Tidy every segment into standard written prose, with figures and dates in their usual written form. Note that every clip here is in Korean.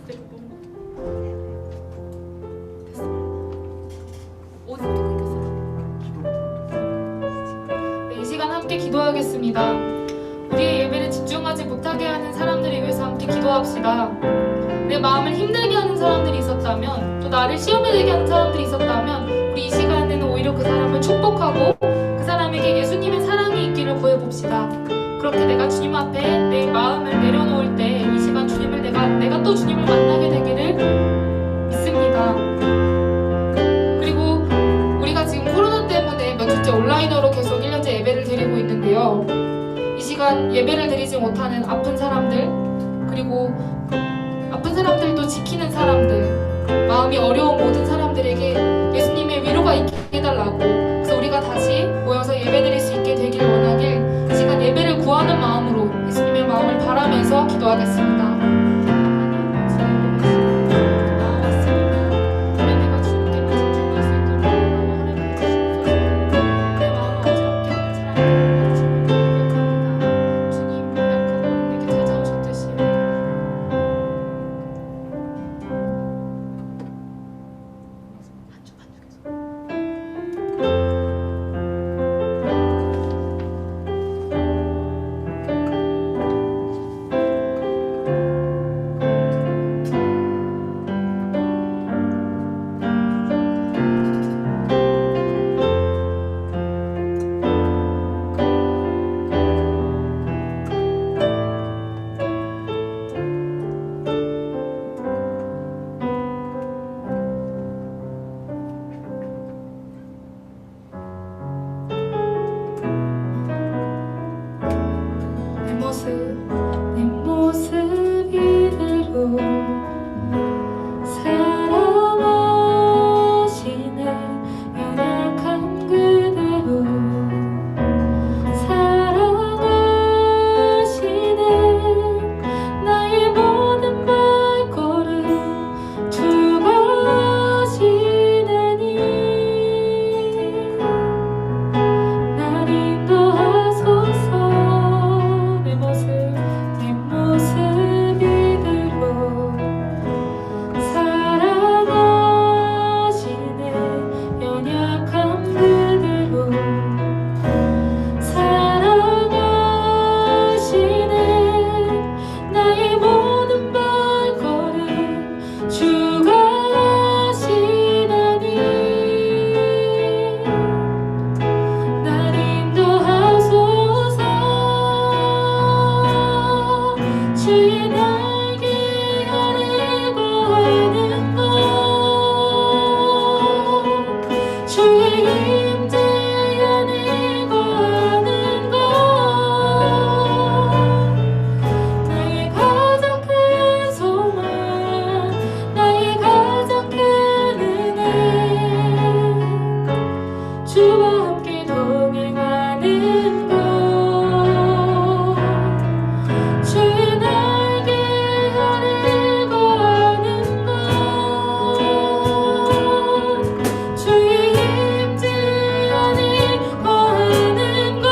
이 시간 함께 기도하겠습니다. 우리의 예배를 집중하지 못하게 하는 사람들을 위해서 함께 기도합시다. 내 마음을 힘들게 하는 사람들이 있었다면, 또 나를 시험에 들게 하는 사람들이 있었다면, 우리 이 시간에는 오히려 그 사람을 축복하고 그 사람에게 예수님의 사랑이 있기를 구해봅시다. 그렇게 내가 주님 앞에 내 마음을 내려놓을 때 이 시간 주님을 내가 또 주님을 만나게 되기를 믿습니다. 그리고 우리가 지금 코로나 때문에 몇 주째 온라인으로 계속 1년째 예배를 드리고 있는데요. 이 시간 예배를 드리지 못하는 아픈 사람들, 그리고 아픈 사람들도 지키는 사람들, 마음이 어려운 모든 사람들에게 예수님의 위로가 있게 해달라고, 그래서 우리가 다시 모여서 예배드릴 수 있게 되길 원하길 이 시간 예배를 구하는 마음으로 예수님의 마음을 바라면서 기도하겠습니다. 내 모습 이대로 사랑하시네. 연약한 그대로 사랑하시네. 나의 모든 발걸음 주가 하시다니 날 인도하소서. 내 모습 이대로 사랑하시네. 연약한 그대로 사랑하시네. 나의 모든 발걸음 주가 하시다니 날 인도하소서. 주의 날개 아래고 하는 것, 주의 임재 안에 거하는 것, 나의 가장 큰 소망, 나의 가장 큰 은혜, 주와 함께 동행하는 것. 주의 날개 아래 거하는 것, 주의 임재 안에 거하는 것,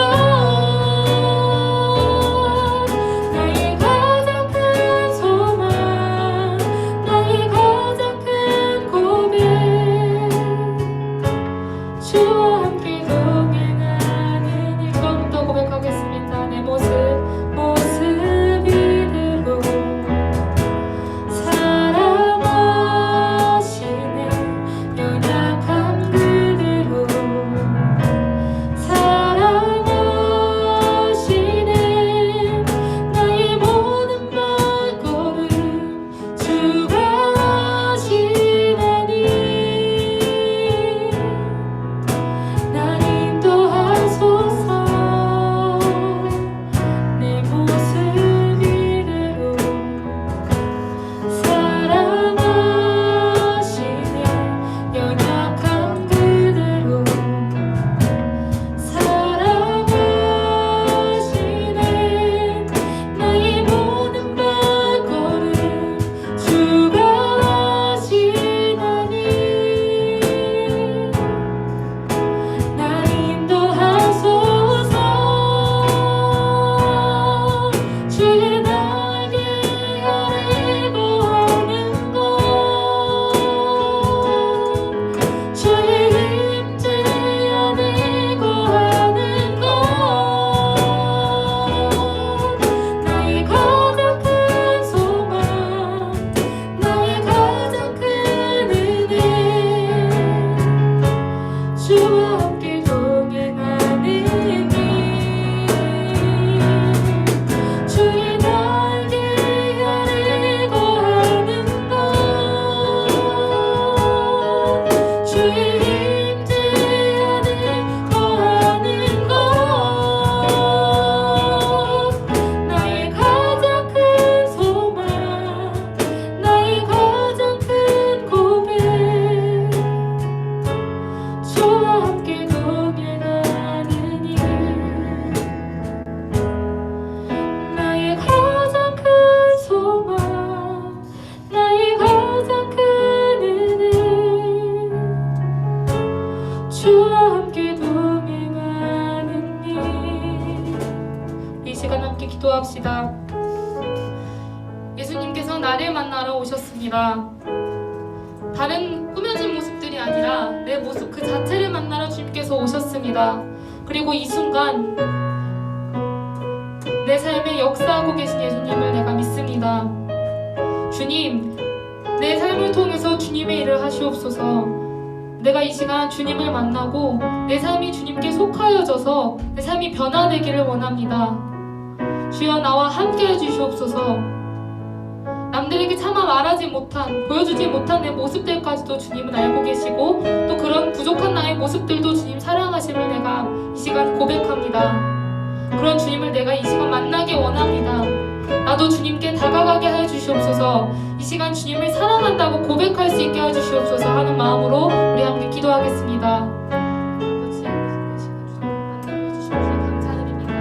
나의 가장 큰 소망, 나의 가장 큰 고백, 주와 함께 동행하는 이것부터 고백하겠습니다. 내 모습 이대로 사랑하시네. 연약한 그대로 사랑하시네. 나의 모든 발걸음 주가 하시다니 주와 함께 동행하는 일, 나의 가장 큰 소망, 나의 가장 큰 은혜, 주와 함께 동행하는 일. 이 시간 함께 기도합시다. 예수님께서 나를 만나러 오셨습니다. 다른 꾸며진 모습들이 아니라 내 모습 그 자체를 만나러 주님께서 오셨습니다. 그리고 이 순간 내 삶에 역사하고 계신 예수님을 내가 믿습니다. 주님, 내 삶을 통해서 주님의 일을 하시옵소서. 내가 이 시간 주님을 만나고 내 삶이 주님께 속하여져서 내 삶이 변화되기를 원합니다. 주여, 나와 함께 해주시옵소서. 남들에게 차마 말하지 못한, 보여주지 못한 내 모습들까지도 주님은 알고 계시고, 또 그런 부족한 나의 모습들도 주님 사랑하심을 내가 이 시간 고백합니다. 그런 주님을 내가 이 시간 만나게 원합니다. 나도 주님께 다가가게 하여 주시옵소서. 이 시간 주님을 사랑한다고 고백할 수 있게 하여 주시옵소서 하는 마음으로 우리 함께 기도하겠습니다. 아버지, 이 시간 주님을 만나게 해주시옵소서. 감사드립니다.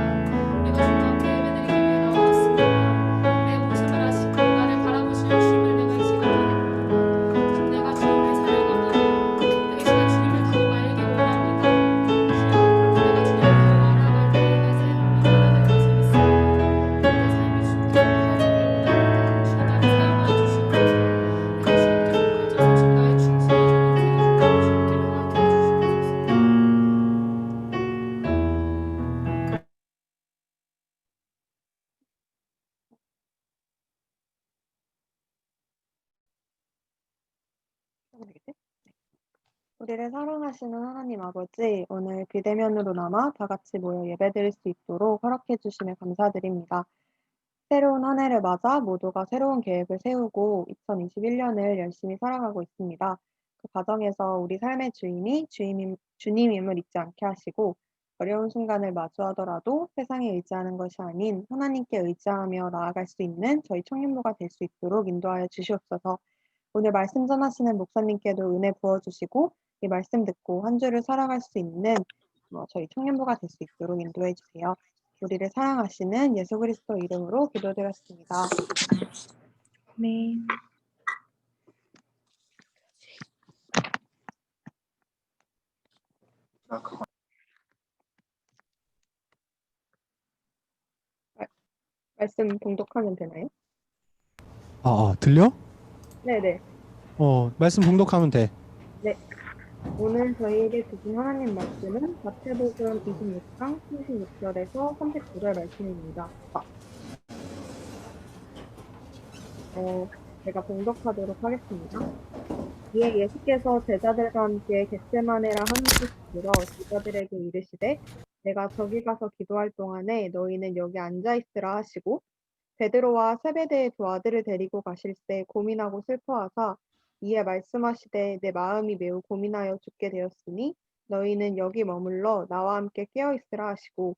내가 주님 앞에 예배드리기 위해 나왔습니다. 내 모습을 아시고 나를 바라보시는 주님을 내가 이 시간 바라봅니다. 내가 주님을 사랑합니다. 내가 이 시간 주님을 더욱 알기 원합니다. 주여, 내가 주님을 더욱 알아갈 때 내 삶이 변화될 것을 믿습니다. 내 삶이 주님께 속하여지길 원합니다. 주여, 나를 사용하여 주시옵소서. 내가 주님께 속하여져서 주님 나의 충실한 인생을 주님께 변하게 해주시옵소서. 우리를 사랑하시는 하나님 아버지, 오늘 비대면으로 남아 다 같이 모여 예배드릴 수 있도록 허락해 주심에 감사드립니다. 새로운 한 해를 맞아 모두가 새로운 계획을 세우고 2021년을 열심히 살아가고 있습니다. 그 과정에서 우리 삶의 주인이 주님임을 잊지 않게 하시고, 어려운 순간을 마주하더라도 세상에 의지하는 것이 아닌 하나님께 의지하며 나아갈 수 있는 저희 청년부가 될 수 있도록 인도하여 주시옵소서. 오늘 말씀 전하시는 목사님께도 은혜 부어주시고, 이 말씀 듣고 한 주를 살아갈 수 있는 저희 청년부가 될 수 있도록 인도해 주세요. 우리를 사랑하시는 예수 그리스도 이름으로 기도드렸습니다. 아멘. 말씀 봉독하면 되나요? 들려? 네네. 말씀 봉독하면 돼. 네. 오늘 저희에게 주신 하나님 말씀은 마태복음 26장 36절에서 39절 말씀입니다. 제가 봉독하도록 하겠습니다. 이에 예수께서 제자들과 함께 겟세마네라 하는 곳에 들어 제자들에게 이르시되, 내가 저기 가서 기도할 동안에 너희는 여기 앉아 있으라 하시고, 베드로와 세베대의 두 아들을 데리고 가실새 고민하고 슬퍼하사 이에 말씀하시되, 내 마음이 매우 고민하여 죽게 되었으니 너희는 여기 머물러 나와 함께 깨어 있으라 하시고,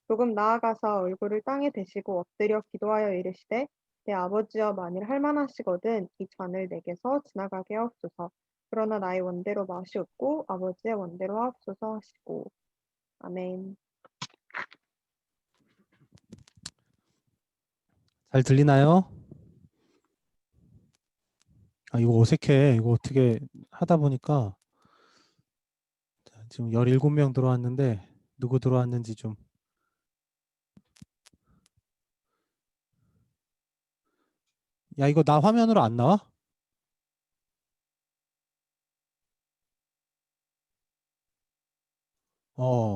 조금 나아가서 얼굴을 땅에 대시고 엎드려 기도하여 이르시되, 내 아버지여, 만일 할만하시거든 이 잔을 내게서 지나가게 하옵소서. 그러나 나의 원대로 마시옵고 아버지의 원대로 하옵소서 하시고. 아멘. 잘 들리나요? 이거 어색해. 이거 어떻게 하다 보니까 지금 17명 들어왔는데 누구 들어왔는지 좀. 야, 이거 나 화면으로 안 나와?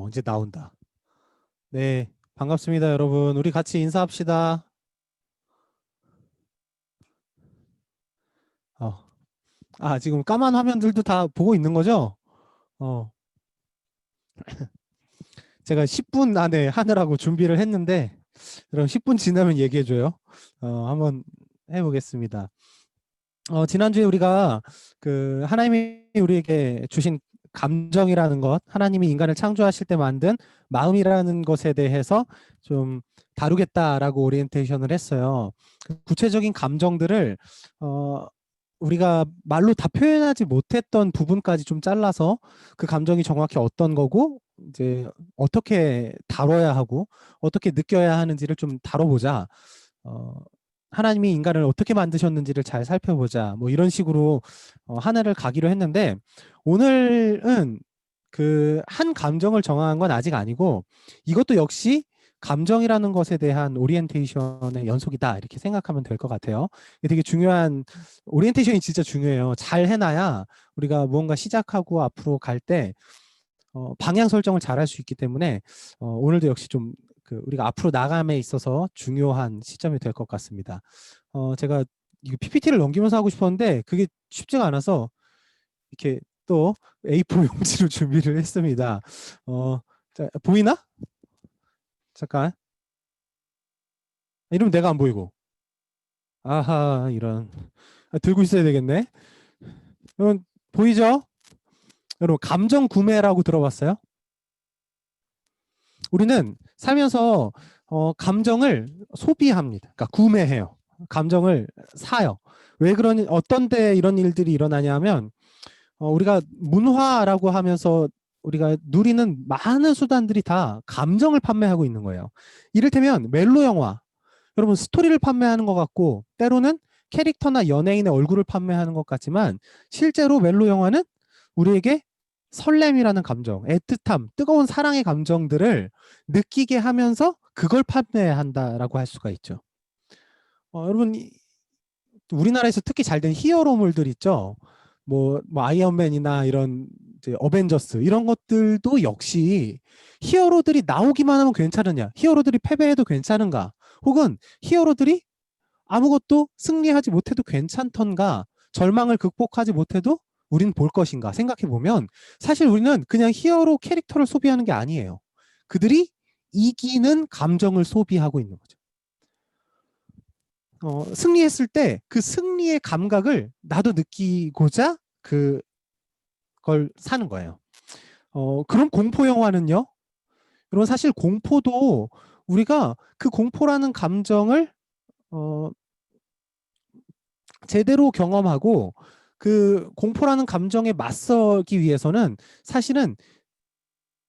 이제 나온다. 네, 반갑습니다, 여러분. 우리 같이 인사합시다. 지금 까만 화면들도 다 보고 있는 거죠? 제가 10분 안에 하느라고 준비를 했는데, 그럼 10분 지나면 얘기해줘요. 한번 해보겠습니다. 지난주에 우리가 그 하나님이 우리에게 주신 감정이라는 것, 하나님이 인간을 창조하실 때 만든 마음이라는 것에 대해서 좀 다루겠다라고 오리엔테이션을 했어요. 구체적인 감정들을 우리가 말로 다 표현하지 못했던 부분까지 좀 잘라서 그 감정이 정확히 어떤 거고 이제 어떻게 다뤄야 하고 어떻게 느껴야 하는지를 좀 다뤄보자. 어, 하나님이 인간을 어떻게 만드셨는지를 잘 살펴보자. 뭐 이런 식으로 한 해를 가기로 했는데 오늘은 그 한 감정을 정한 건 아직 아니고 이것도 역시 감정이라는 것에 대한 오리엔테이션의 연속이다 이렇게 생각하면 될 것 같아요. 이게 되게 중요한 오리엔테이션이 진짜 중요해요. 잘 해놔야 우리가 무언가 시작하고 앞으로 갈 때 방향 설정을 잘 할 수 있기 때문에 오늘도 역시 좀 그 우리가 앞으로 나감에 있어서 중요한 시점이 될 것 같습니다. 제가 이 PPT를 넘기면서 하고 싶었는데 그게 쉽지가 않아서 이렇게 또 A4 용지로 준비를 했습니다. 자, 보이나? 잠깐. 이러면 내가 안 보이고. 아하, 이런. 들고 있어야 되겠네. 여러분, 보이죠? 여러분, 감정 구매라고 들어봤어요? 우리는 살면서 감정을 소비합니다. 그러니까 구매해요. 감정을 사요. 왜 그러니, 어떤 때 이런 일들이 일어나냐면, 우리가 문화라고 하면서 우리가 누리는 많은 수단들이 다 감정을 판매하고 있는 거예요. 이를테면 멜로 영화. 여러분 스토리를 판매하는 것 같고 때로는 캐릭터나 연예인의 얼굴을 판매하는 것 같지만 실제로 멜로 영화는 우리에게 설렘이라는 감정, 애틋함, 뜨거운 사랑의 감정들을 느끼게 하면서 그걸 판매한다라고 할 수가 있죠. 여러분 우리나라에서 특히 잘 된 히어로물들 있죠. 뭐 아이언맨이나 이런 이제 어벤져스 이런 것들도 역시 히어로들이 나오기만 하면 괜찮으냐, 히어로들이 패배해도 괜찮은가, 혹은 히어로들이 아무것도 승리하지 못해도 괜찮던가, 절망을 극복하지 못해도 우린 볼 것인가 생각해 보면 사실 우리는 그냥 히어로 캐릭터를 소비하는 게 아니에요. 그들이 이기는 감정을 소비하고 있는 거죠. 승리했을 때 그 승리의 감각을 나도 느끼고자 그걸 사는 거예요. 그런 공포 영화는요. 여러분 사실 공포도 우리가 그 공포라는 감정을 제대로 경험하고 그 공포라는 감정에 맞서기 위해서는 사실은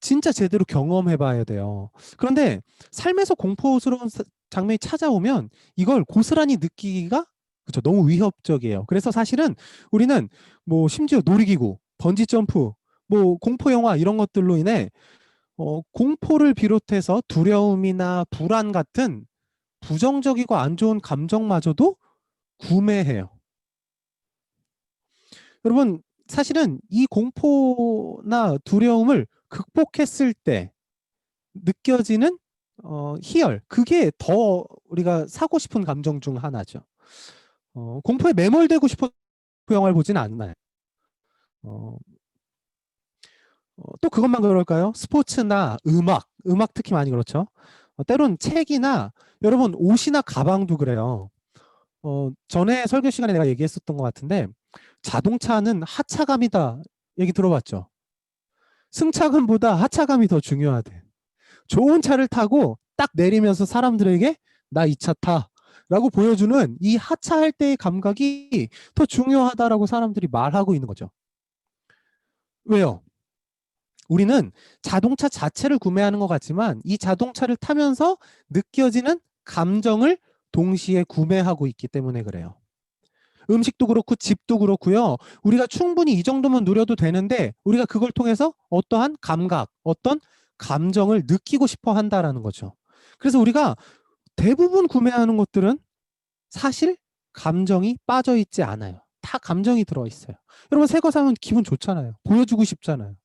진짜 제대로 경험해 봐야 돼요. 그런데 삶에서 공포스러운 장면이 찾아오면 이걸 고스란히 느끼기가 그렇죠. 너무 위협적이에요. 그래서 사실은 우리는 뭐 심지어 놀이기구, 번지 점프, 뭐 공포 영화 이런 것들로 인해 공포를 비롯해서 두려움이나 불안 같은 부정적이고 안 좋은 감정마저도 구매해요. 여러분 사실은 이 공포나 두려움을 극복했을 때 느껴지는 희열, 그게 더 우리가 사고 싶은 감정 중 하나죠. 공포에 매몰되고 싶은 영화를 보지는 않나요? 또 그것만 그럴까요? 스포츠나 음악 특히 많이 그렇죠. 때론 책이나 여러분 옷이나 가방도 그래요. 전에 설교 시간에 내가 얘기했었던 것 같은데 자동차는 하차감이다 얘기 들어봤죠? 승차감보다 하차감이 더 중요하대. 좋은 차를 타고 딱 내리면서 사람들에게 나 이 차 타 라고 보여주는 이 하차할 때의 감각이 더 중요하다라고 사람들이 말하고 있는 거죠. 왜요? 우리는 자동차 자체를 구매하는 것 같지만 이 자동차를 타면서 느껴지는 감정을 동시에 구매하고 있기 때문에 그래요. 음식도 그렇고 집도 그렇고요. 우리가 충분히 이 정도면 누려도 되는데 우리가 그걸 통해서 어떠한 감각, 어떤 감정을 느끼고 싶어 한다라는 거죠. 그래서 우리가 대부분 구매하는 것들은 사실 감정이 빠져 있지 않아요. 다 감정이 들어 있어요. 여러분 새 거 사면 기분 좋잖아요. 보여주고 싶잖아요.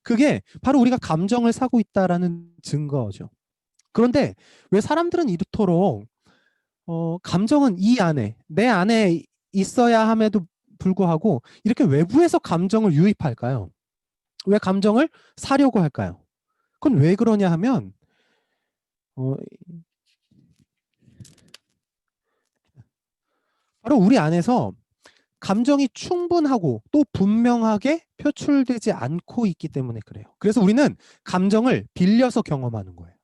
그게 바로 우리가 감정을 사고 있다라는 증거죠. 그런데 왜 사람들은 이토록 감정은 이 안에, 내 안에 있어야 함에도 불구하고 이렇게 외부에서 감정을 유입할까요? 왜 감정을 사려고 할까요? 그건 왜 그러냐 하면 바로 우리 안에서 감정이 충분하고 또 분명하게 표출되지 않고 있기 때문에 그래요. 그래서 우리는 감정을 빌려서 경험하는 거예요.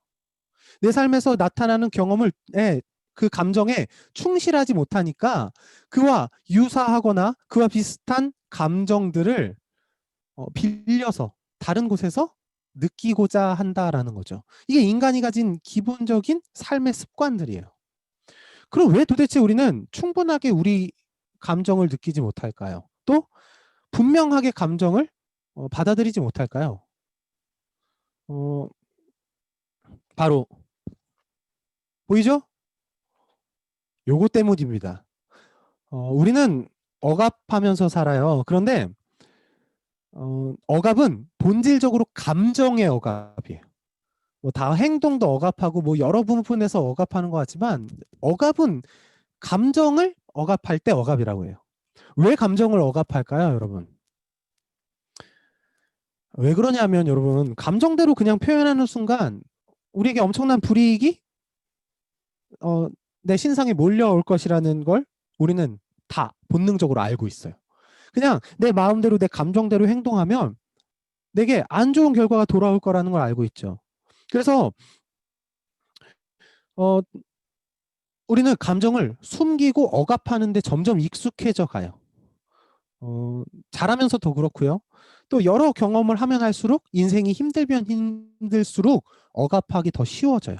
내 삶에서 나타나는 경험을 그 감정에 충실하지 못하니까 그와 유사하거나 그와 비슷한 감정들을 빌려서 다른 곳에서 느끼고자 한다라는 거죠. 이게 인간이 가진 기본적인 삶의 습관들이에요. 그럼 왜 도대체 우리는 충분하게 우리 감정을 느끼지 못할까요? 또 분명하게 감정을 받아들이지 못할까요? 바로 보이죠? 요거 때문입니다. 우리는 억압하면서 살아요. 그런데 억압은 본질적으로 감정의 억압이에요. 뭐 다 행동도 억압하고 뭐 여러 부분에서 억압하는 것 같지만 억압은 감정을 억압할 때 억압이라고 해요. 왜 감정을 억압할까요, 여러분? 왜 그러냐면 여러분 감정대로 그냥 표현하는 순간 우리에게 엄청난 불이익이 내 신상에 몰려올 것이라는 걸 우리는 다 본능적으로 알고 있어요. 그냥 내 마음대로 내 감정대로 행동하면 내게 안 좋은 결과가 돌아올 거라는 걸 알고 있죠. 그래서 우리는 감정을 숨기고 억압하는데 점점 익숙해져 가요. 잘하면서 더 그렇고요. 또 여러 경험을 하면 할수록 인생이 힘들면 힘들수록 억압하기 더 쉬워져요.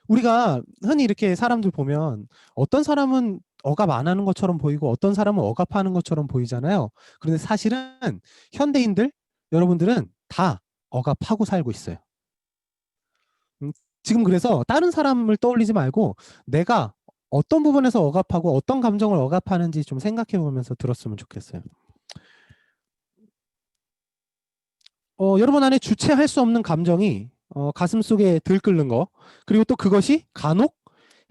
우리가 흔히 이렇게 사람들 보면 어떤 사람은 억압 안 하는 것처럼 보이고 어떤 사람은 억압하는 것처럼 보이잖아요. 그런데 사실은 현대인들, 여러분들은 다 억압하고 살고 있어요. 지금 그래서 다른 사람을 떠올리지 말고 내가 어떤 부분에서 억압하고 어떤 감정을 억압하는지 좀 생각해 보면서 들었으면 좋겠어요. 여러분 안에 주체할 수 없는 감정이 가슴 속에 들끓는 거, 그리고 또 그것이 간혹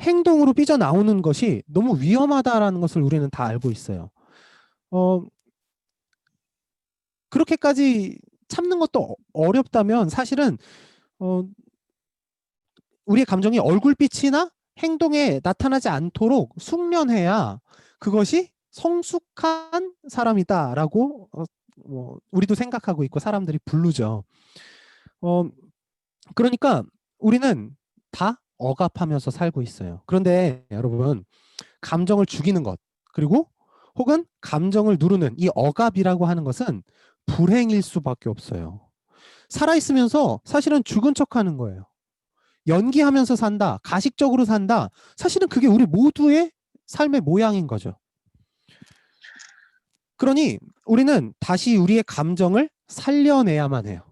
행동으로 삐져나오는 것이 너무 위험하다라는 것을 우리는 다 알고 있어요. 그렇게까지 참는 것도 어렵다면 사실은 우리의 감정이 얼굴빛이나 행동에 나타나지 않도록 숙련해야 그것이 성숙한 사람이다라고 우리도 생각하고 있고 사람들이 부르죠. 그러니까 우리는 다 억압하면서 살고 있어요. 그런데 여러분 감정을 죽이는 것 그리고 혹은 감정을 누르는 이 억압이라고 하는 것은 불행일 수밖에 없어요. 살아있으면서 사실은 죽은 척하는 거예요. 연기하면서 산다, 가식적으로 산다. 사실은 그게 우리 모두의 삶의 모양인 거죠. 그러니 우리는 다시 우리의 감정을 살려내야만 해요.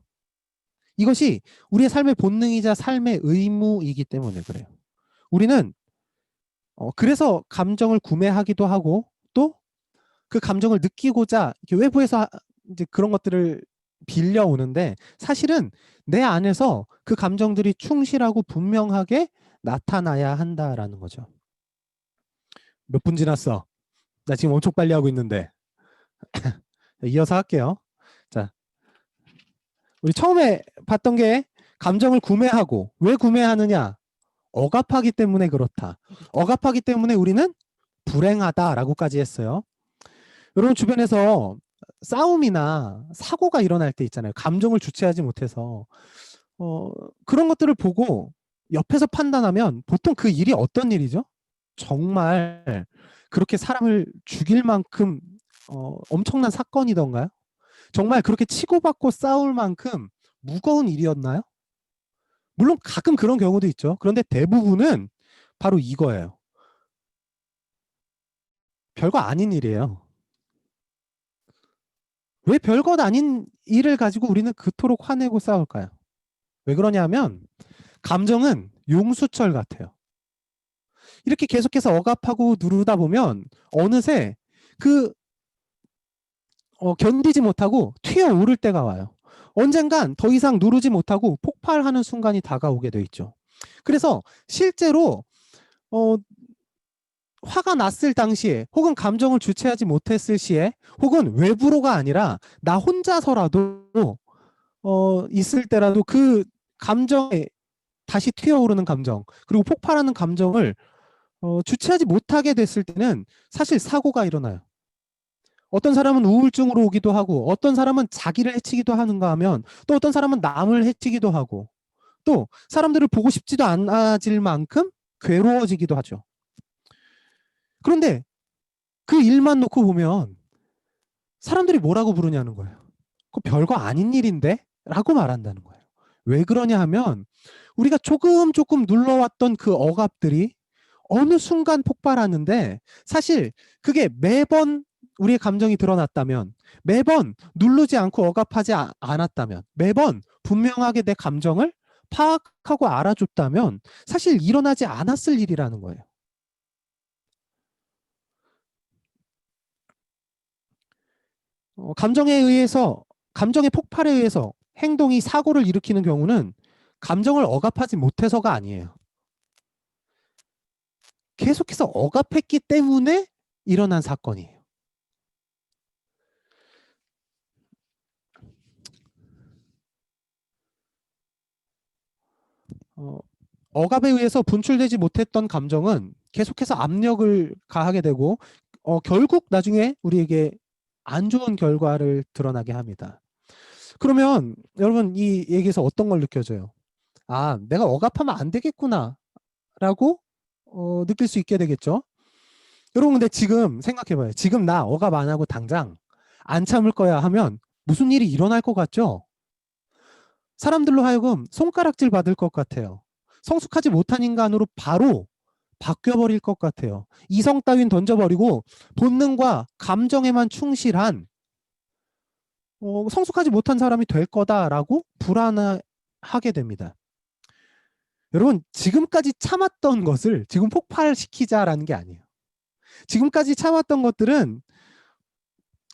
이것이 우리의 삶의 본능이자 삶의 의무이기 때문에 그래요. 우리는 그래서 감정을 구매하기도 하고 또 그 감정을 느끼고자 이렇게 외부에서 이제 그런 것들을 빌려오는데 사실은 내 안에서 그 감정들이 충실하고 분명하게 나타나야 한다라는 거죠. 몇 분 지났어? 나 지금 엄청 빨리 하고 있는데. 이어서 할게요. 자, 우리 처음에 봤던 게 감정을 구매하고 왜 구매하느냐? 억압하기 때문에 그렇다. 억압하기 때문에 우리는 불행하다라고까지 했어요. 여러분 주변에서 싸움이나 사고가 일어날 때 있잖아요. 감정을 주체하지 못해서 그런 것들을 보고 옆에서 판단하면 보통 그 일이 어떤 일이죠? 정말 그렇게 사람을 죽일 만큼 엄청난 사건이던가요? 정말 그렇게 치고받고 싸울 만큼 무거운 일이었나요? 물론 가끔 그런 경우도 있죠. 그런데 대부분은 바로 이거예요. 별거 아닌 일이에요. 왜 별것 아닌 일을 가지고 우리는 그토록 화내고 싸울까요? 왜 그러냐면 감정은 용수철 같아요. 이렇게 계속해서 억압하고 누르다 보면 어느새 그 견디지 못하고 튀어오를 때가 와요. 언젠간 더 이상 누르지 못하고 폭발하는 순간이 다가오게 돼 있죠. 그래서 실제로 화가 났을 당시에 혹은 감정을 주체하지 못했을 시에 혹은 외부로가 아니라 나 혼자서라도 있을 때라도 그 감정에 다시 튀어오르는 감정 그리고 폭발하는 감정을 주체하지 못하게 됐을 때는 사실 사고가 일어나요. 어떤 사람은 우울증으로 오기도 하고 어떤 사람은 자기를 해치기도 하는가 하면 또 어떤 사람은 남을 해치기도 하고 또 사람들을 보고 싶지도 않아질 만큼 괴로워지기도 하죠. 그런데 그 일만 놓고 보면 사람들이 뭐라고 부르냐는 거예요. 그 별거 아닌 일인데? 라고 말한다는 거예요. 왜 그러냐 하면 우리가 조금 눌러왔던 그 억압들이 어느 순간 폭발하는데 사실 그게 매번 우리의 감정이 드러났다면, 매번 누르지 않고 억압하지 않았다면, 매번 분명하게 내 감정을 파악하고 알아줬다면 사실 일어나지 않았을 일이라는 거예요. 감정의 폭발에 의해서 행동이 사고를 일으키는 경우는 감정을 억압하지 못해서가 아니에요. 계속해서 억압했기 때문에 일어난 사건이에요. 억압에 의해서 분출되지 못했던 감정은 계속해서 압력을 가하게 되고 결국 나중에 우리에게 안 좋은 결과를 드러나게 합니다. 그러면 여러분 이 얘기에서 어떤 걸 느껴져요? 아, 내가 억압하면 안 되겠구나 라고 느낄 수 있게 되겠죠. 여러분 근데 지금 생각해봐요. 지금 나 억압 안 하고 당장 안 참을 거야 하면 무슨 일이 일어날 것 같죠? 사람들로 하여금 손가락질 받을 것 같아요. 성숙하지 못한 인간으로 바로 바뀌어버릴 것 같아요. 이성 따윈 던져버리고 본능과 감정에만 충실한 성숙하지 못한 사람이 될 거다라고 불안하게 됩니다. 여러분 지금까지 참았던 것을 지금 폭발시키자라는 게 아니에요. 지금까지 참았던 것들은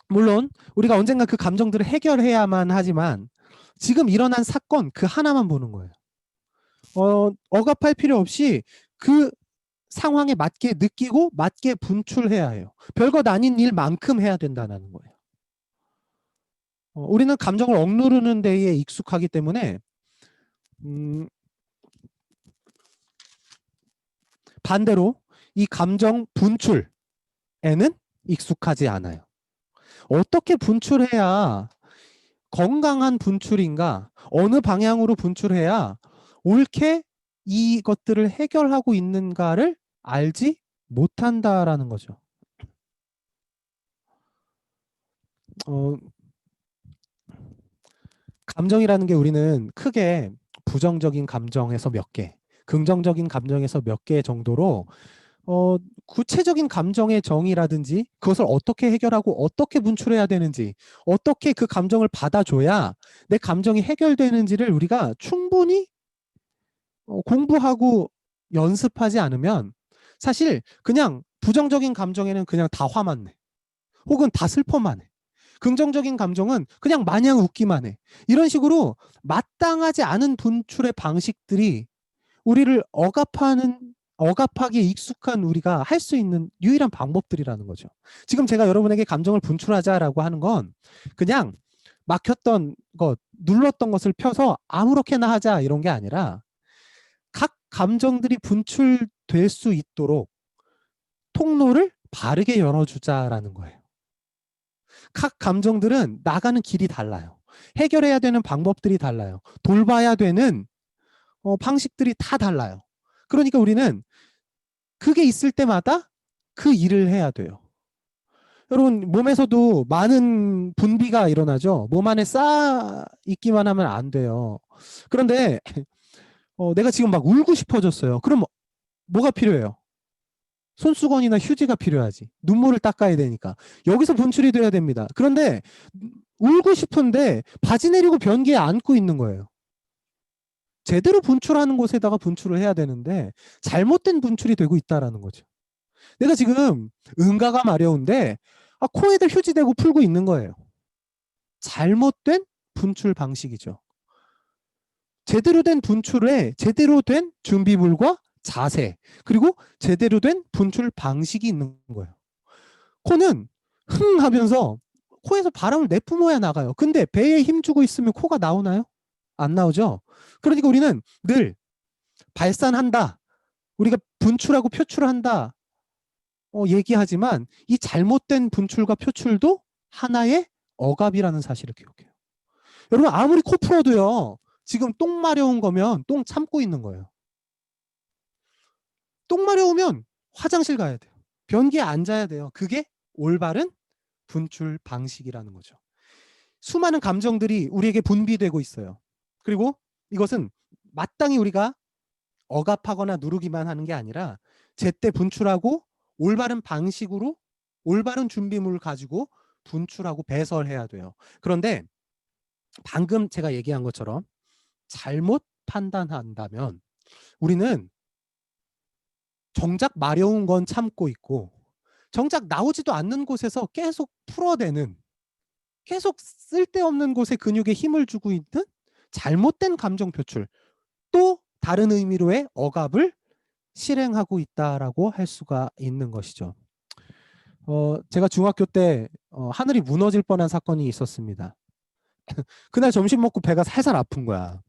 물론 우리가 언젠가 그 감정들을 해결해야만 하지만 지금 일어난 사건 그 하나만 보는 거예요. 억압할 필요 없이 그 상황에 맞게 느끼고 맞게 분출해야 해요. 별것 아닌 일만큼 해야 된다는 거예요. 우리는 감정을 억누르는 데에 익숙하기 때문에 반대로 이 감정 분출에는 익숙하지 않아요. 어떻게 분출해야 건강한 분출인가? 어느 방향으로 분출해야 옳게 이것들을 해결하고 있는가를 알지 못한다라는 거죠. 감정이라는 게 우리는 크게 부정적인 감정에서 몇 개, 긍정적인 감정에서 몇 개 정도로 구체적인 감정의 정의라든지 그것을 어떻게 해결하고 어떻게 분출해야 되는지, 어떻게 그 감정을 받아줘야 내 감정이 해결되는지를 우리가 충분히 공부하고 연습하지 않으면 사실 그냥 부정적인 감정에는 그냥 다 화만 내. 혹은 다 슬퍼만 해. 긍정적인 감정은 그냥 마냥 웃기만 해. 이런 식으로 마땅하지 않은 분출의 방식들이 우리를 억압하기에 익숙한 우리가 할 수 있는 유일한 방법들이라는 거죠. 지금 제가 여러분에게 감정을 분출하자라고 하는 건 그냥 막혔던 것, 눌렀던 것을 펴서 아무렇게나 하자 이런 게 아니라 각 감정들이 분출될 수 있도록 통로를 바르게 열어주자라는 거예요. 각 감정들은 나가는 길이 달라요. 해결해야 되는 방법들이 달라요. 돌봐야 되는 방식들이 다 달라요. 그러니까 우리는 그게 있을 때마다 그 일을 해야 돼요. 여러분 몸에서도 많은 분비가 일어나죠. 몸 안에 쌓아 있기만 하면 안 돼요. 그런데 내가 지금 막 울고 싶어졌어요. 그럼 뭐가 필요해요? 손수건이나 휴지가 필요하지. 눈물을 닦아야 되니까. 여기서 분출이 돼야 됩니다. 그런데 울고 싶은데 바지 내리고 변기에 앉고 있는 거예요. 제대로 분출하는 곳에다가 분출을 해야 되는데 잘못된 분출이 되고 있다는 거죠. 내가 지금 응가가 마려운데 코에다 휴지 대고 풀고 있는 거예요. 잘못된 분출 방식이죠. 제대로 된 분출에 제대로 된 준비물과 자세 그리고 제대로 된 분출 방식이 있는 거예요. 코는 흥 하면서 코에서 바람을 내뿜어야 나가요. 근데 배에 힘주고 있으면 코가 나오나요? 안 나오죠. 그러니까 우리는 늘 발산한다. 우리가 분출하고 표출한다. 얘기하지만 이 잘못된 분출과 표출도 하나의 억압이라는 사실을 기억해요. 여러분 아무리 코 풀어도요. 지금 똥 마려운 거면 똥 참고 있는 거예요. 똥 마려우면 화장실 가야 돼요. 변기에 앉아야 돼요. 그게 올바른 분출 방식이라는 거죠. 수많은 감정들이 우리에게 분비되고 있어요. 그리고 이것은 마땅히 우리가 억압하거나 누르기만 하는 게 아니라 제때 분출하고 올바른 방식으로 올바른 준비물을 가지고 분출하고 배설해야 돼요. 그런데 방금 제가 얘기한 것처럼 잘못 판단한다면 우리는 정작 마려운 건 참고 있고 정작 나오지도 않는 곳에서 계속 풀어대는, 계속 쓸데없는 곳에 근육에 힘을 주고 있는 잘못된 감정 표출, 또 다른 의미로의 억압을 실행하고 있다라고 할 수가 있는 것이죠. 제가 중학교 때 하늘이 무너질 뻔한 사건이 있었습니다. 그날 점심 먹고 배가 살살 아픈 거야.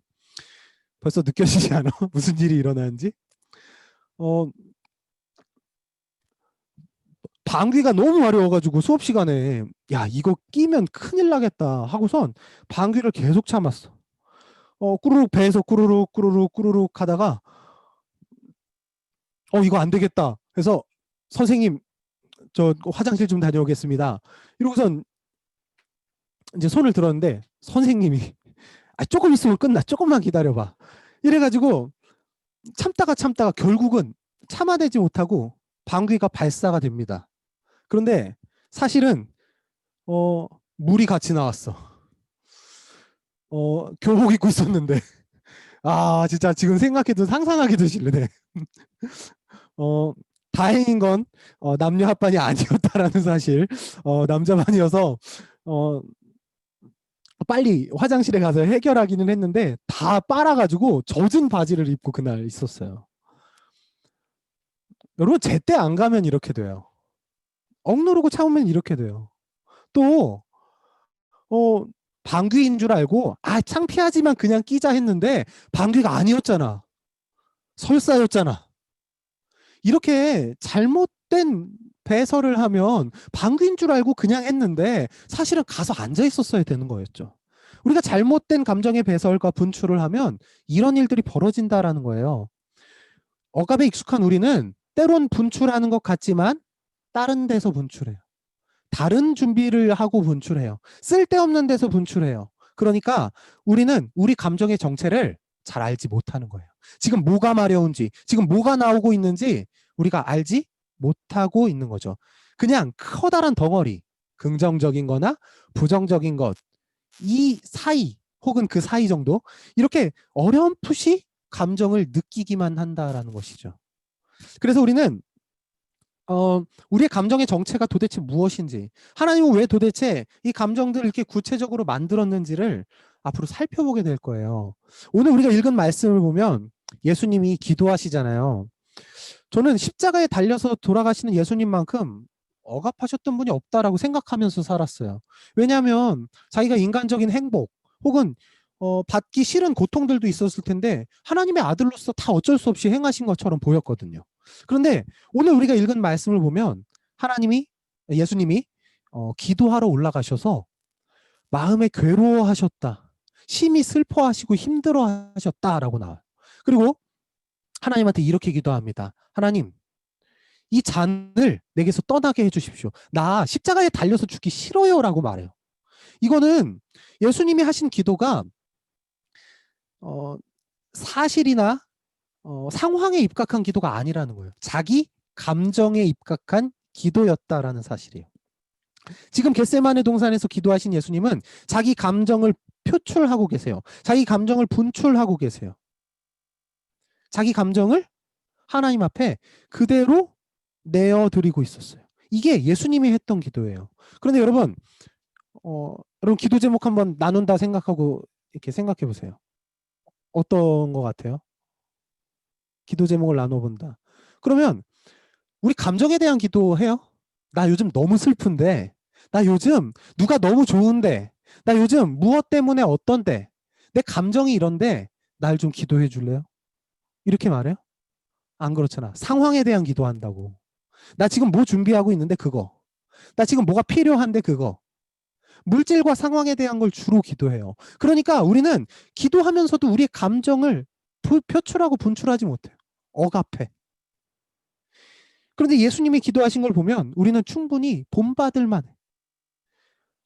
벌써 느껴지지 않아? 무슨 일이 일어나는지? 방귀가 너무 마려워가지고 수업 시간에 야 이거 끼면 큰일 나겠다 하고선 방귀를 계속 참았어. 꾸르륵 배에서 꾸르륵 꾸르륵 꾸르륵 하다가 이거 안 되겠다. 그래서 선생님 저 화장실 좀 다녀오겠습니다. 이러고선 이제 손을 들었는데 선생님이 조금 있으면 끝나. 조금만 기다려봐. 이래가지고 참다가 결국은 참아내지 못하고 방귀가 발사가 됩니다. 그런데 사실은 물이 같이 나왔어. 교복 입고 있었는데 진짜 지금 생각해도 상상하기도 싫네. 다행인 건 남녀 합반이 아니었다라는 사실. 남자반이어서 빨리 화장실에 가서 해결하기는 했는데 다 빨아가지고 젖은 바지를 입고 그날 있었어요. 여러분 제때 안 가면 이렇게 돼요. 억누르고 참으면 이렇게 돼요. 또 방귀인 줄 알고 창피하지만 그냥 끼자 했는데 방귀가 아니었잖아. 설사였잖아. 이렇게 잘못된 배설을 하면 방귀인 줄 알고 그냥 했는데 사실은 가서 앉아 있었어야 되는 거였죠. 우리가 잘못된 감정의 배설과 분출을 하면 이런 일들이 벌어진다라는 거예요. 억압에 익숙한 우리는 때론 분출하는 것 같지만 다른 데서 분출해요. 다른 준비를 하고 분출해요. 쓸데없는 데서 분출해요. 그러니까 우리는 우리 감정의 정체를 잘 알지 못하는 거예요. 지금 뭐가 마려운지, 지금 뭐가 나오고 있는지 우리가 알지 못하고 있는 거죠. 그냥 커다란 덩어리, 긍정적인 거나 부정적인 것, 이 사이 혹은 그 사이 정도, 이렇게 어렴풋이 감정을 느끼기만 한다라는 것이죠. 그래서 우리는 우리의 감정의 정체가 도대체 무엇인지, 하나님은 왜 도대체 이 감정들을 이렇게 구체적으로 만들었는지를 앞으로 살펴보게 될 거예요. 오늘 우리가 읽은 말씀을 보면 예수님이 기도하시잖아요. 저는 십자가에 달려서 돌아가시는 예수님만큼 억압하셨던 분이 없다라고 생각하면서 살았어요. 왜냐하면 자기가 인간적인 행복 혹은 받기 싫은 고통들도 있었을 텐데 하나님의 아들로서 다 어쩔 수 없이 행하신 것처럼 보였거든요. 그런데 오늘 우리가 읽은 말씀을 보면 예수님이 기도하러 올라가셔서 마음에 괴로워하셨다, 심히 슬퍼하시고 힘들어하셨다라고 나와요. 그리고 하나님한테 이렇게 기도합니다. 하나님, 이 잔을 내게서 떠나게 해주십시오. 나 십자가에 달려서 죽기 싫어요라고 말해요. 이거는 예수님이 하신 기도가 사실이나 상황에 입각한 기도가 아니라는 거예요. 자기 감정에 입각한 기도였다라는 사실이에요. 지금 겟세마네 동산에서 기도하신 예수님은 자기 감정을 표출하고 계세요. 자기 감정을 분출하고 계세요. 자기 감정을 하나님 앞에 그대로 내어드리고 있었어요. 이게 예수님이 했던 기도예요. 그런데 여러분 기도 제목 한번 나눈다 생각하고 이렇게 생각해 보세요. 어떤 것 같아요? 기도 제목을 나눠본다. 그러면 우리 감정에 대한 기도해요? 나 요즘 너무 슬픈데, 나 요즘 누가 너무 좋은데, 나 요즘 무엇 때문에 어떤데, 내 감정이 이런데 날 좀 기도해 줄래요? 이렇게 말해요? 안 그렇잖아. 상황에 대한 기도한다고. 나 지금 뭐 준비하고 있는데 그거. 나 지금 뭐가 필요한데 그거. 물질과 상황에 대한 걸 주로 기도해요. 그러니까 우리는 기도하면서도 우리의 감정을 표출하고 분출하지 못해요. 억압해. 그런데 예수님이 기도하신 걸 보면 우리는 충분히 본받을 만해.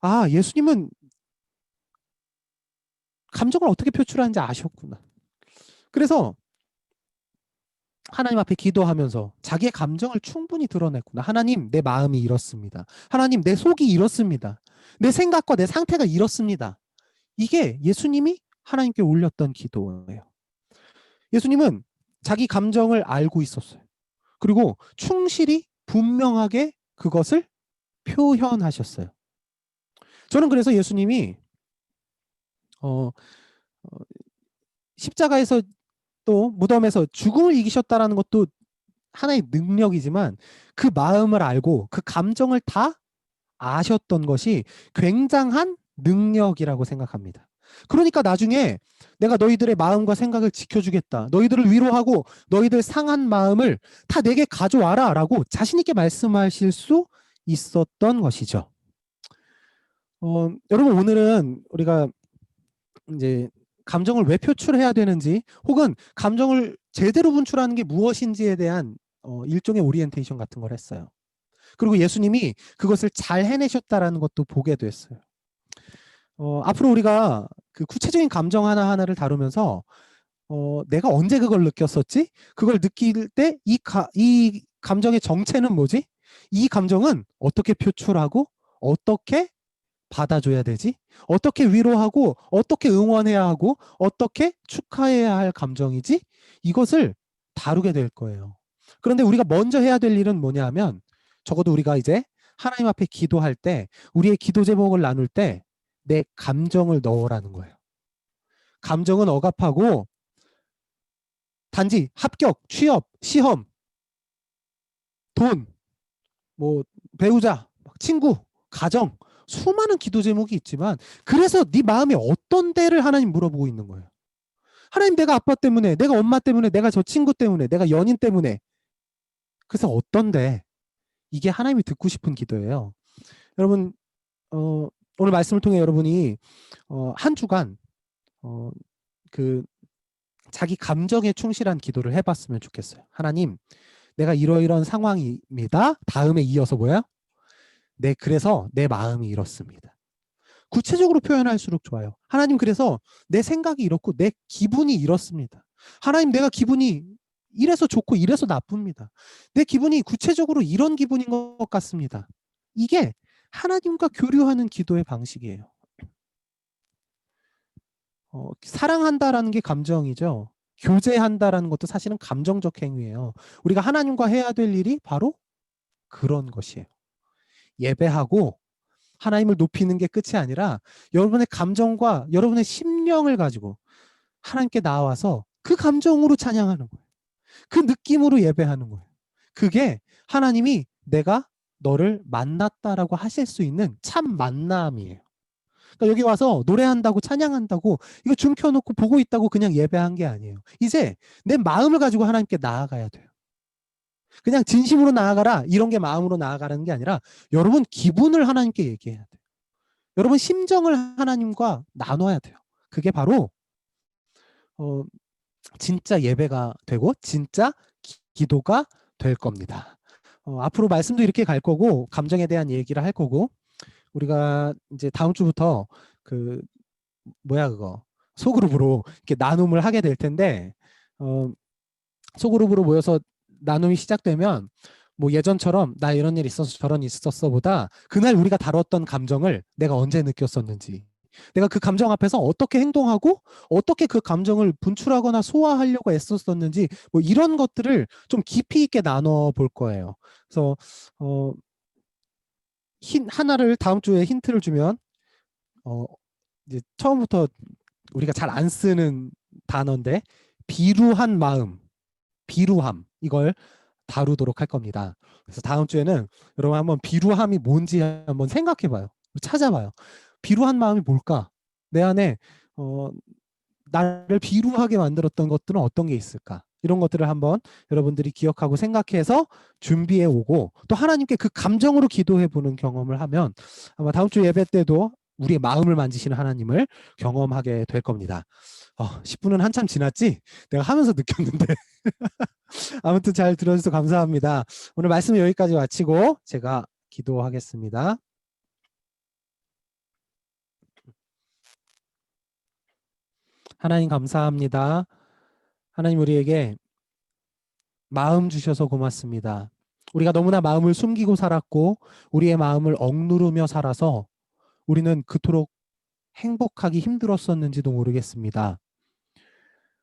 아, 예수님은 감정을 어떻게 표출하는지 아셨구나. 그래서 하나님 앞에 기도하면서 자기의 감정을 충분히 드러냈구나. 하나님, 내 마음이 이렇습니다. 하나님, 내 속이 이렇습니다. 내 생각과 내 상태가 이렇습니다. 이게 예수님이 하나님께 올렸던 기도예요. 예수님은 자기 감정을 알고 있었어요. 그리고 충실히 분명하게 그것을 표현하셨어요. 저는 그래서 예수님이 어, 십자가에서 또 무덤에서 죽음을 이기셨다라는 것도 하나의 능력이지만 그 마음을 알고 그 감정을 다 아셨던 것이 굉장한 능력이라고 생각합니다. 그러니까 나중에 내가 너희들의 마음과 생각을 지켜주겠다. 너희들을 위로하고 너희들 상한 마음을 다 내게 가져와라 라고 자신 있게 말씀하실 수 있었던 것이죠. 여러분 오늘은 우리가 이제 감정을 왜 표출해야 되는지 혹은 감정을 제대로 분출하는 게 무엇인지에 대한 일종의 오리엔테이션 같은 걸 했어요. 그리고 예수님이 그것을 잘 해내셨다라는 것도 보게 됐어요. 앞으로 우리가 그 구체적인 감정 하나하나를 다루면서 내가 언제 그걸 느꼈었지? 그걸 느낄 때 이 감정의 정체는 뭐지? 이 감정은 어떻게 표출하고 어떻게 받아줘야 되지? 어떻게 위로하고 어떻게 응원해야 하고 어떻게 축하해야 할 감정이지? 이것을 다루게 될 거예요. 그런데 우리가 먼저 해야 될 일은 뭐냐 하면 적어도 우리가 이제 하나님 앞에 기도할 때 우리의 기도 제목을 나눌 때 내 감정을 넣으라는 거예요. 감정은 억압하고 단지 합격, 취업, 시험, 돈, 뭐 배우자, 친구, 가정 수많은 기도 제목이 있지만 그래서 네 마음이 어떤 데를 하나님 물어보고 있는 거예요. 하나님 내가 아빠 때문에, 내가 엄마 때문에, 내가 저 친구 때문에, 내가 연인 때문에 그래서 어떤데 이게 하나님이 듣고 싶은 기도예요. 여러분 오늘 말씀을 통해 여러분이 한 주간 그 자기 감정에 충실한 기도를 해봤으면 좋겠어요. 하나님, 내가 이러이러한 상황입니다. 다음에 이어서 뭐야? 네, 그래서 내 마음이 이렇습니다. 구체적으로 표현할수록 좋아요. 하나님, 그래서 내 생각이 이렇고 내 기분이 이렇습니다. 하나님, 내가 기분이 이래서 좋고 이래서 나쁩니다. 내 기분이 구체적으로 이런 기분인 것 같습니다. 이게 하나님과 교류하는 기도의 방식이에요. 사랑한다라는 게 감정이죠. 교제한다라는 것도 사실은 감정적 행위예요. 우리가 하나님과 해야 될 일이 바로 그런 것이에요. 예배하고 하나님을 높이는 게 끝이 아니라 여러분의 감정과 여러분의 심령을 가지고 하나님께 나와서 그 감정으로 찬양하는 거예요. 그 느낌으로 예배하는 거예요. 그게 하나님이 내가 너를 만났다라고 하실 수 있는 참 만남이에요. 그러니까 여기 와서 노래한다고 찬양한다고 이거 줌 켜놓고 보고 있다고 그냥 예배한 게 아니에요. 이제 내 마음을 가지고 하나님께 나아가야 돼요. 그냥 진심으로 나아가라 이런 게 마음으로 나아가라는 게 아니라 여러분 기분을 하나님께 얘기해야 돼요. 여러분 심정을 하나님과 나눠야 돼요. 그게 바로 진짜 예배가 되고 진짜 기도가 될 겁니다. 앞으로 말씀도 이렇게 갈 거고 감정에 대한 얘기를 할 거고 우리가 이제 다음 주부터 그 뭐야 그거 소그룹으로 이렇게 나눔을 하게 될 텐데 소그룹으로 모여서 나눔이 시작되면 뭐 예전처럼 나 이런 일 있었어 저런 일 있었어 보다 그날 우리가 다뤘던 감정을 내가 언제 느꼈었는지 내가 그 감정 앞에서 어떻게 행동하고 어떻게 그 감정을 분출하거나 소화하려고 애썼었는지 뭐 이런 것들을 좀 깊이 있게 나눠 볼 거예요. 그래서 하나를 다음 주에 힌트를 주면 이제 처음부터 우리가 잘 안 쓰는 단어인데 비루한 마음, 비루함 이걸 다루도록 할 겁니다. 그래서 다음 주에는 여러분 한번 비루함이 뭔지 한번 생각해봐요. 찾아봐요. 비루한 마음이 뭘까? 내 안에 나를 비루하게 만들었던 것들은 어떤 게 있을까? 이런 것들을 한번 여러분들이 기억하고 생각해서 준비해 오고 또 하나님께 그 감정으로 기도해 보는 경험을 하면 아마 다음 주 예배 때도 우리의 마음을 만지시는 하나님을 경험하게 될 겁니다. 10분은 한참 지났지? 내가 하면서 느꼈는데. 아무튼 잘 들어주셔서 감사합니다. 오늘 말씀 여기까지 마치고 제가 기도하겠습니다. 하나님 감사합니다. 하나님 우리에게 마음 주셔서 고맙습니다. 우리가 너무나 마음을 숨기고 살았고 우리의 마음을 억누르며 살아서 우리는 그토록 행복하기 힘들었었는지도 모르겠습니다.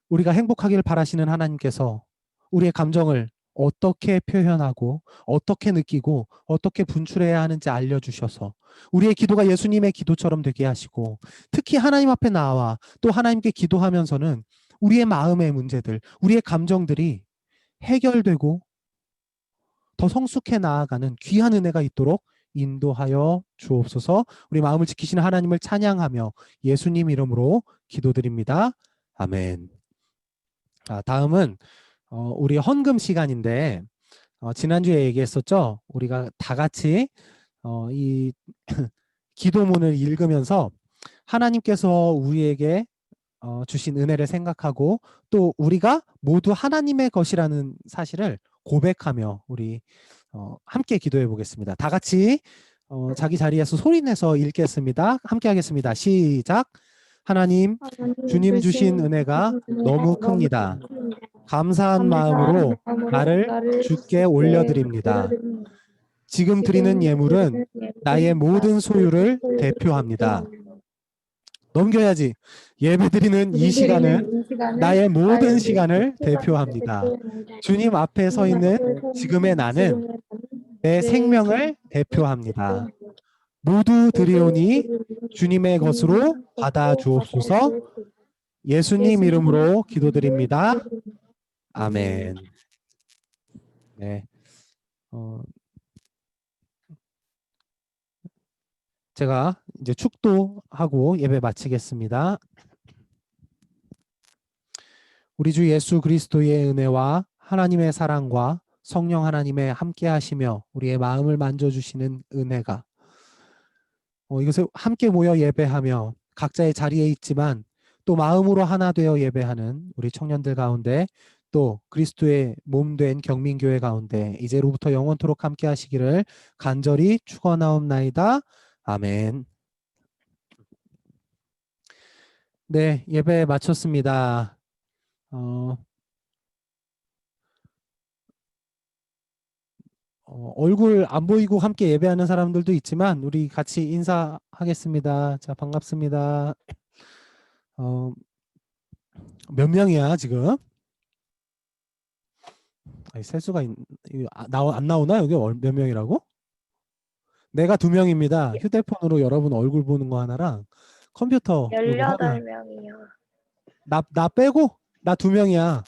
우리가 행복하기를 바라시는 하나님께서 우리의 감정을 어떻게 표현하고 어떻게 느끼고 어떻게 분출해야 하는지 알려주셔서 우리의 기도가 예수님의 기도처럼 되게 하시고 특히 하나님 앞에 나와 또 하나님께 기도하면서는 우리의 마음의 문제들, 우리의 감정들이 해결되고 더 성숙해 나아가는 귀한 은혜가 있도록 인도하여 주옵소서. 우리 마음을 지키시는 하나님을 찬양하며 예수님 이름으로 기도드립니다. 아멘. 다음은 우리 헌금 시간인데 지난주에 얘기했었죠. 우리가 다 같이 이 기도문을 읽으면서 하나님께서 우리에게 주신 은혜를 생각하고 또 우리가 모두 하나님의 것이라는 사실을 고백하며 우리 함께 기도해 보겠습니다. 다 같이 자기 자리에서 소리내서 읽겠습니다. 함께 하겠습니다. 시작. 하나님, 주님 주신 은혜가 너무 큽니다. 감사한 마음으로 나를 주께 올려드립니다. 지금 드리는 예물은 나의 모든 소유를 대표합니다. 넘겨야지. 예배드리는 이 시간은 나의 모든 시간을 대표합니다. 주님 앞에 서 있는 지금의 나는 내 생명을 대표합니다. 모두 드리오니 주님의 것으로 받아 주옵소서. 예수님 이름으로 기도드립니다. 아멘. 네. 제가 이제 축도하고 예배 마치겠습니다. 우리 주 예수 그리스도의 은혜와 하나님의 사랑과 성령 하나님의 함께 하시며 우리의 마음을 만져주시는 은혜가 이것을 함께 모여 예배하며 각자의 자리에 있지만 또 마음으로 하나 되어 예배하는 우리 청년들 가운데 또 그리스도의 몸된 경민교회 가운데 이제로부터 영원토록 함께 하시기를 간절히 축원하옵나이다. 아멘. 네, 예배 마쳤습니다. 얼굴 안 보이고 함께 예배하는 사람들도 있지만 우리 같이 인사하겠습니다. 자, 반갑습니다. 몇 명이야 지금? 아니, 셀수가 안 나오나 여기 몇 명이라고? 내가 2명입니다. 휴대폰으로 여러분 얼굴 보는 거 하나랑 컴퓨터 요거 하나. 18명이요. 나 빼고? 나 2명이야.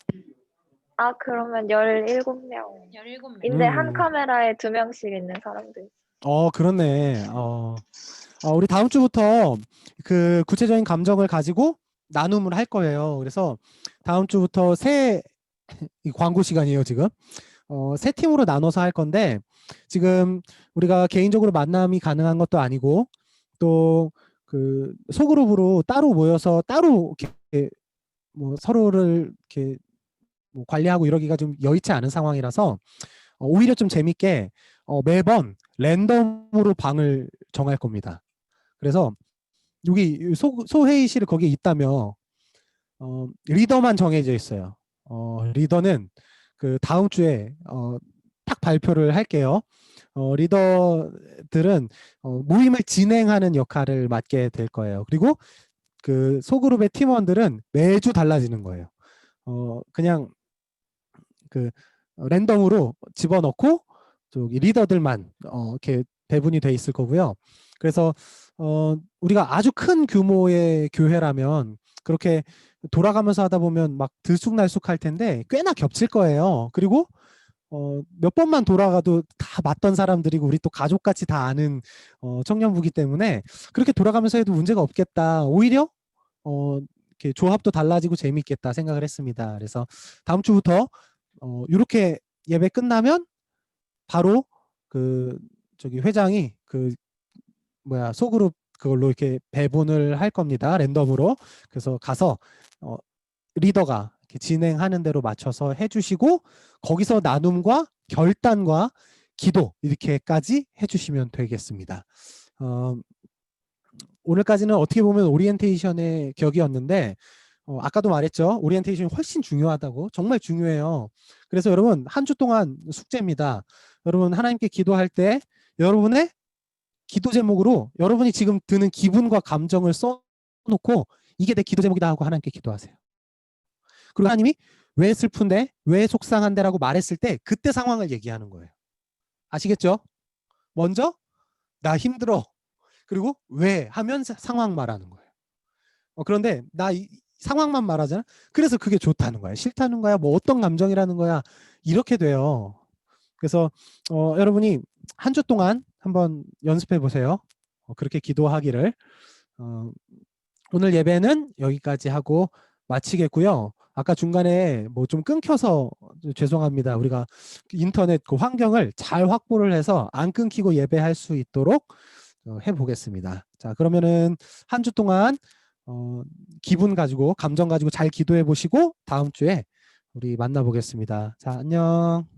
아, 그러면 17명. 17명. 인데 한 카메라에 2명씩 있는 사람들. 그렇네. 우리 다음 주부터 그 구체적인 감정을 가지고 나눔을 할 거예요. 그래서 다음 주부터 이 광고 시간이에요, 지금. 세 팀으로 나눠서 할 건데 지금 우리가 개인적으로 만남이 가능한 것도 아니고 또 그 소그룹으로 따로 모여서 따로 이렇게 뭐 서로를 이렇게 뭐 관리하고 이러기가 좀 여의치 않은 상황이라서 오히려 좀 재밌게 매번 랜덤으로 방을 정할 겁니다. 그래서 여기 소회의실이 거기에 있다며 리더만 정해져 있어요. 리더는 그 다음 주에 딱 발표를 할게요. 리더들은 모임을 진행하는 역할을 맡게 될 거예요. 그리고 그 소그룹의 팀원들은 매주 달라지는 거예요. 그냥 그 랜덤으로 집어넣고 저기 리더들만 이렇게 배분이 돼 있을 거고요. 그래서 우리가 아주 큰 규모의 교회라면 그렇게 돌아가면서 하다 보면 막 들쑥날쑥할 텐데 꽤나 겹칠 거예요. 그리고 몇 번만 돌아가도 다 맞던 사람들이고 우리 또 가족같이 다 아는 청년부기 때문에 그렇게 돌아가면서 해도 문제가 없겠다. 오히려 이렇게 조합도 달라지고 재미있겠다 생각을 했습니다. 그래서 다음 주부터 이렇게 예배 끝나면 바로 그 저기 회장이 그 소그룹 그걸로 이렇게 배분을 할 겁니다. 랜덤으로. 그래서 가서 리더가 이렇게 진행하는 대로 맞춰서 해주시고 거기서 나눔과 결단과 기도 이렇게까지 해주시면 되겠습니다. 오늘까지는 어떻게 보면 오리엔테이션의 격이었는데 아까도 말했죠. 오리엔테이션이 훨씬 중요하다고. 정말 중요해요. 그래서 여러분 한 주 동안 숙제입니다. 여러분 하나님께 기도할 때 여러분의 기도 제목으로 여러분이 지금 드는 기분과 감정을 써놓고 이게 내 기도 제목이다 하고 하나님께 기도하세요. 그리고 하나님이 왜 슬픈데 왜 속상한데라고 말했을 때 그때 상황을 얘기하는 거예요. 아시겠죠? 먼저 나 힘들어. 그리고 왜 하면 상황 말하는 거예요. 그런데 나 이 상황만 말하잖아. 그래서 그게 좋다는 거야. 싫다는 거야. 뭐 어떤 감정이라는 거야. 이렇게 돼요. 그래서 여러분이 한 주 동안 한번 연습해 보세요. 그렇게 기도하기를. 오늘 예배는 여기까지 하고 마치겠고요. 아까 중간에 뭐 좀 끊겨서 죄송합니다. 우리가 인터넷 그 환경을 잘 확보를 해서 안 끊기고 예배할 수 있도록 해보겠습니다. 자, 그러면은 한 주 동안 기분 가지고 감정 가지고 잘 기도해 보시고 다음 주에 우리 만나보겠습니다. 자, 안녕.